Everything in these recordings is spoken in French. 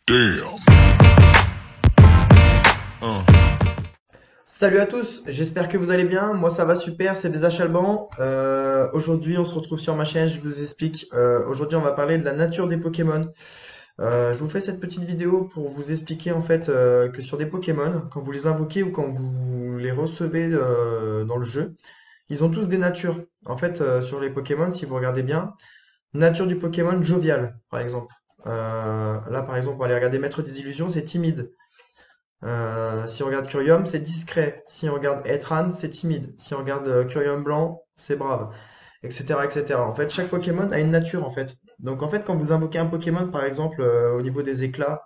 Damn. Uh. Salut à tous, j'espère que vous allez bien. Moi ça va super, c'est des Chalban. Aujourd'hui on se retrouve sur ma chaîne, je vous explique. Aujourd'hui on va parler de la nature des Pokémon. Je vous fais cette petite vidéo pour vous expliquer en fait que sur des Pokémon, quand vous les invoquez ou quand vous les recevez dans le jeu, ils ont tous des natures. En fait sur les Pokémon, si vous regardez bien, nature du Pokémon jovial par exemple. Là par exemple on va aller regarder Maître des Illusions, c'est timide. Si on regarde Curium, c'est discret. Si on regarde Etran, c'est timide. Si on regarde Curium blanc, c'est brave, etc., etc. En fait, chaque Pokémon a une nature, en fait. Donc, en fait, quand vous invoquez un Pokémon, par exemple, au niveau des éclats,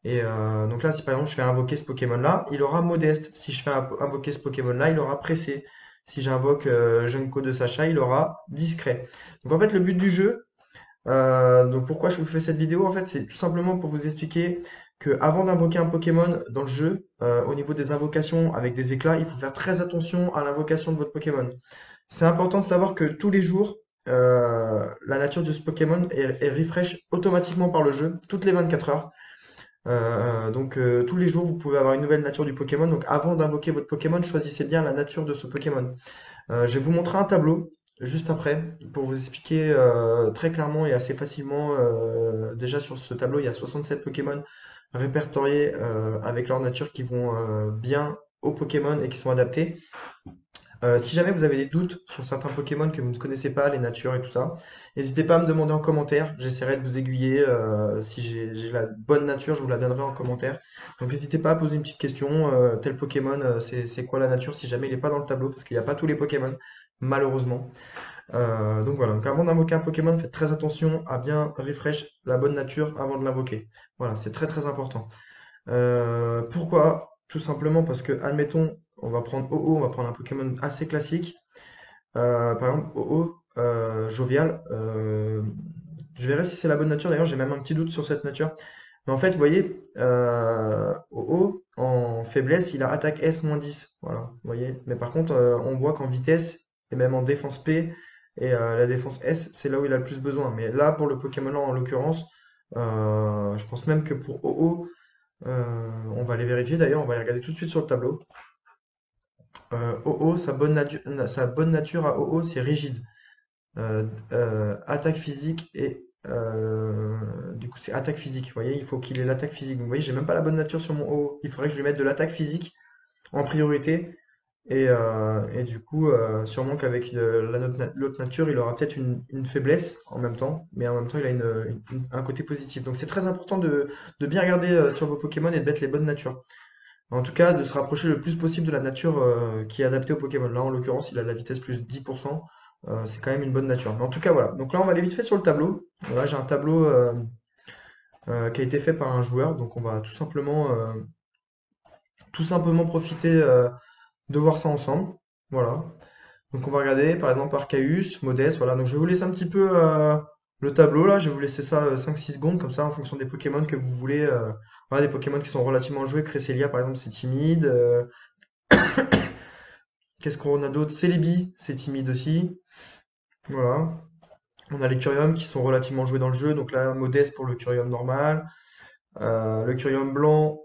et donc là, si par exemple je fais invoquer ce Pokémon-là, il aura modeste. Si je fais invoquer ce Pokémon-là, il aura pressé. Si j'invoque Junko de Sacha, il aura discret. Donc, en fait, le but du jeu, donc pourquoi je vous fais cette vidéo? En fait, c'est tout simplement pour vous expliquer que avant d'invoquer un Pokémon dans le jeu, au niveau des invocations avec des éclats, il faut faire très attention à l'invocation de votre Pokémon. C'est important de savoir que tous les jours, la nature de ce Pokémon est refresh automatiquement par le jeu, toutes les 24 heures. Donc tous les jours, vous pouvez avoir une nouvelle nature du Pokémon. Donc avant d'invoquer votre Pokémon, choisissez bien la nature de ce Pokémon. Je vais vous montrer un tableau juste après pour vous expliquer très clairement et assez facilement. Déjà sur ce tableau, il y a 67 Pokémon répertoriés avec leur nature qui vont bien aux Pokémon et qui sont adaptés. Si jamais vous avez des doutes sur certains Pokémon que vous ne connaissez pas, les natures et tout ça, n'hésitez pas à me demander en commentaire. J'essaierai de vous aiguiller. Si j'ai la bonne nature, je vous la donnerai en commentaire. Donc n'hésitez pas à poser une petite question. Tel Pokémon, c'est quoi la nature si jamais il n'est pas dans le tableau, parce qu'il n'y a pas tous les Pokémon, malheureusement. Donc voilà, donc avant d'invoquer un Pokémon, faites très attention à bien refresh la bonne nature avant de l'invoquer. Voilà, c'est très très important. Pourquoi? Tout simplement parce que, admettons, on va prendre OO, on va prendre un Pokémon assez classique. Par exemple, OO, jovial. Je verrai si c'est la bonne nature. D'ailleurs, j'ai même un petit doute sur cette nature. Mais en fait, vous voyez, OO, en faiblesse, il a attaque S -10. Voilà, vous voyez. Mais par contre, on voit qu'en vitesse, et même en défense P, et la défense S, c'est là où il a le plus besoin. Mais là, pour le Pokémon là, en l'occurrence, je pense même que pour OO, on va les vérifier d'ailleurs, on va les regarder tout de suite sur le tableau. OO, sa bonne nature à OO, c'est rigide. Attaque physique et du coup c'est attaque physique. Vous voyez, il faut qu'il ait l'attaque physique. Vous voyez, j'ai même pas la bonne nature sur mon OO. Il faudrait que je lui mette de l'attaque physique en priorité. Et du coup, sûrement qu'avec l'autre nature, il aura peut-être une faiblesse en même temps, mais en même temps, il a un côté positif. Donc c'est très important de bien regarder sur vos Pokémon et de mettre les bonnes natures. En tout cas, de se rapprocher le plus possible de la nature qui est adaptée au Pokémon. Là, en l'occurrence, il a de la vitesse plus 10%. C'est quand même une bonne nature. Mais en tout cas, voilà. Donc là, on va aller vite fait sur le tableau. Voilà, j'ai un tableau qui a été fait par un joueur. Donc on va tout simplement profiter de voir ça ensemble. Voilà. Donc on va regarder par exemple Arceus, Modeste, voilà. Donc je vais vous laisser un petit peu le tableau là, je vais vous laisser ça 5-6 secondes comme ça en fonction des Pokémon que vous voulez. Voilà, des Pokémon qui sont relativement joués. Cresselia par exemple c'est timide. Qu'est-ce qu'on a d'autre? Celebi, c'est timide aussi. Voilà. On a les Curium qui sont relativement joués dans le jeu, donc là Modeste pour le Curium normal. Le Curium blanc,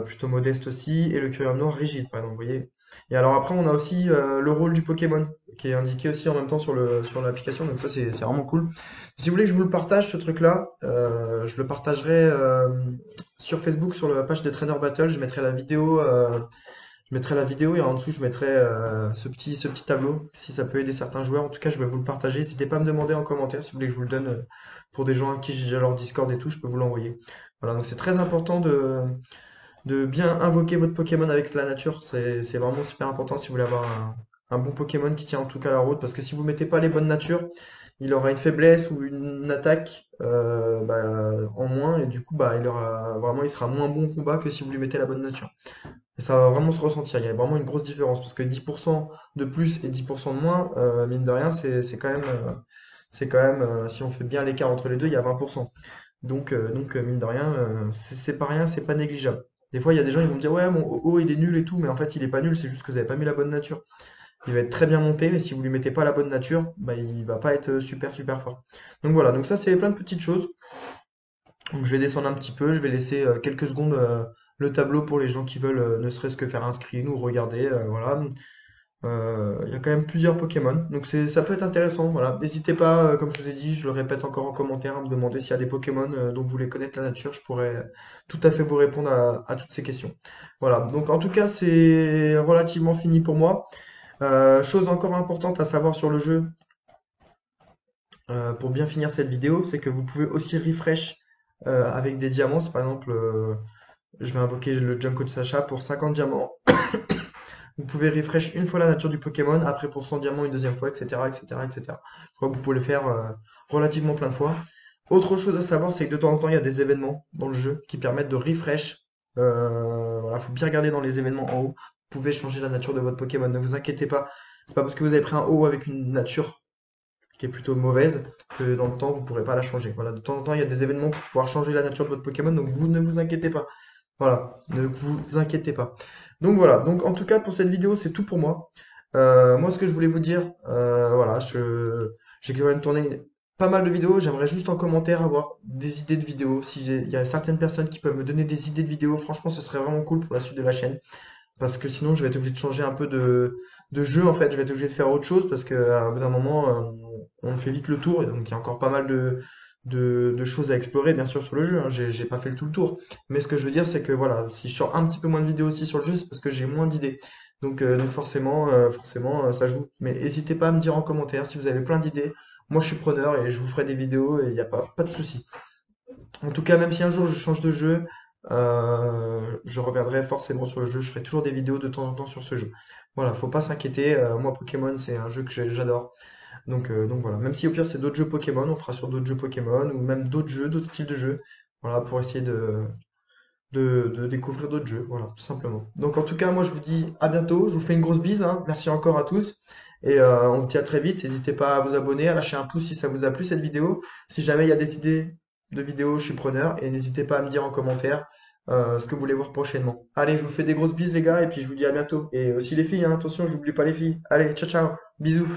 plutôt modeste aussi, et le Curium noir rigide, par exemple, vous voyez. Et alors après, on a aussi le rôle du Pokémon, qui est indiqué aussi en même temps sur l'application, donc ça c'est vraiment cool. Si vous voulez que je vous le partage, ce truc-là, je le partagerai sur Facebook, sur la page des Trainer Battle, je mettrai la vidéo et en dessous je mettrai ce petit tableau, si ça peut aider certains joueurs. En tout cas, je vais vous le partager. N'hésitez pas à me demander en commentaire si vous voulez que je vous le donne pour des gens à qui j'ai déjà leur Discord et tout, je peux vous l'envoyer. Voilà, donc c'est très important de bien invoquer votre Pokémon avec la nature. C'est vraiment super important si vous voulez avoir un bon Pokémon qui tient en tout cas la route. Parce que si vous mettez pas les bonnes natures, il aura une faiblesse ou une attaque en moins. Et du coup, il sera moins bon au combat que si vous lui mettez la bonne nature. Et ça va vraiment se ressentir. Il y a vraiment une grosse différence. Parce que 10% de plus et 10% de moins, mine de rien, si on fait bien l'écart entre les deux, il y a 20%. Donc, mine de rien, c'est pas rien, c'est pas négligeable. Des fois, il y a des gens qui vont me dire, ouais, mon OO il est nul et tout, mais en fait, il est pas nul, c'est juste que vous avez pas mis la bonne nature. Il va être très bien monté, mais si vous lui mettez pas la bonne nature, bah, il va pas être super super fort. Donc voilà, donc ça, c'est plein de petites choses. Donc je vais descendre un petit peu, je vais laisser quelques secondes le tableau pour les gens qui veulent ne serait-ce que faire un screen ou regarder. Voilà. Il y a quand même plusieurs Pokémon, donc ça peut être intéressant. Voilà. N'hésitez pas, comme je vous ai dit, je le répète encore en commentaire, à me demander s'il y a des Pokémon dont vous voulez connaître la nature. Je pourrais tout à fait vous répondre à toutes ces questions. Voilà. Donc en tout cas, c'est relativement fini pour moi. Chose encore importante à savoir sur le jeu, pour bien finir cette vidéo, c'est que vous pouvez aussi refresh avec des diamants. Si par exemple, je vais invoquer le Junko de Sacha pour 50 diamants. Vous pouvez refresh une fois la nature du Pokémon, après pour 100 diamants une deuxième fois, etc., etc., etc. Je crois que vous pouvez le faire relativement plein de fois. Autre chose à savoir, c'est que de temps en temps, il y a des événements dans le jeu qui permettent de refresh. Voilà, faut bien regarder dans les événements en haut. Vous pouvez changer la nature de votre Pokémon. Ne vous inquiétez pas. C'est pas parce que vous avez pris un haut avec une nature qui est plutôt mauvaise que dans le temps, vous pourrez pas la changer. Voilà, de temps en temps, il y a des événements pour pouvoir changer la nature de votre Pokémon, donc vous ne vous inquiétez pas. Voilà, ne vous inquiétez pas. Donc voilà, donc en tout cas pour cette vidéo, c'est tout pour moi. Moi, ce que je voulais vous dire, voilà, j'ai quand même tourné pas mal de vidéos. J'aimerais juste en commentaire avoir des idées de vidéos. Si il y a certaines personnes qui peuvent me donner des idées de vidéos, franchement, ce serait vraiment cool pour la suite de la chaîne. Parce que sinon, je vais être obligé de changer un peu de jeu en fait. Je vais être obligé de faire autre chose parce qu'à bout d'un moment, on fait vite le tour. Et donc, il y a encore pas mal de choses à explorer, bien sûr, sur le jeu, hein. J'ai pas fait tout le tour. Mais ce que je veux dire, c'est que voilà, si je sors un petit peu moins de vidéos aussi sur le jeu, c'est parce que j'ai moins d'idées. Donc forcément, ça joue. Mais n'hésitez pas à me dire en commentaire si vous avez plein d'idées. Moi, je suis preneur et je vous ferai des vidéos et il n'y a pas de souci. En tout cas, même si un jour je change de jeu, je reviendrai forcément sur le jeu. Je ferai toujours des vidéos de temps en temps sur ce jeu. Voilà, faut pas s'inquiéter. Moi, Pokémon, c'est un jeu que j'adore. Donc voilà. Même si au pire c'est d'autres jeux Pokémon, on fera sur d'autres jeux Pokémon ou même d'autres jeux, d'autres styles de jeux. Voilà, pour essayer de découvrir d'autres jeux. Voilà, tout simplement. Donc en tout cas, moi je vous dis à bientôt. Je vous fais une grosse bise, hein. Merci encore à tous. Et on se dit à très vite. N'hésitez pas à vous abonner, à lâcher un pouce si ça vous a plu cette vidéo. Si jamais il y a des idées de vidéos, je suis preneur. Et n'hésitez pas à me dire en commentaire ce que vous voulez voir prochainement. Allez, je vous fais des grosses bises les gars et puis je vous dis à bientôt. Et aussi les filles, hein, attention, j'oublie pas les filles. Allez, ciao ciao, bisous.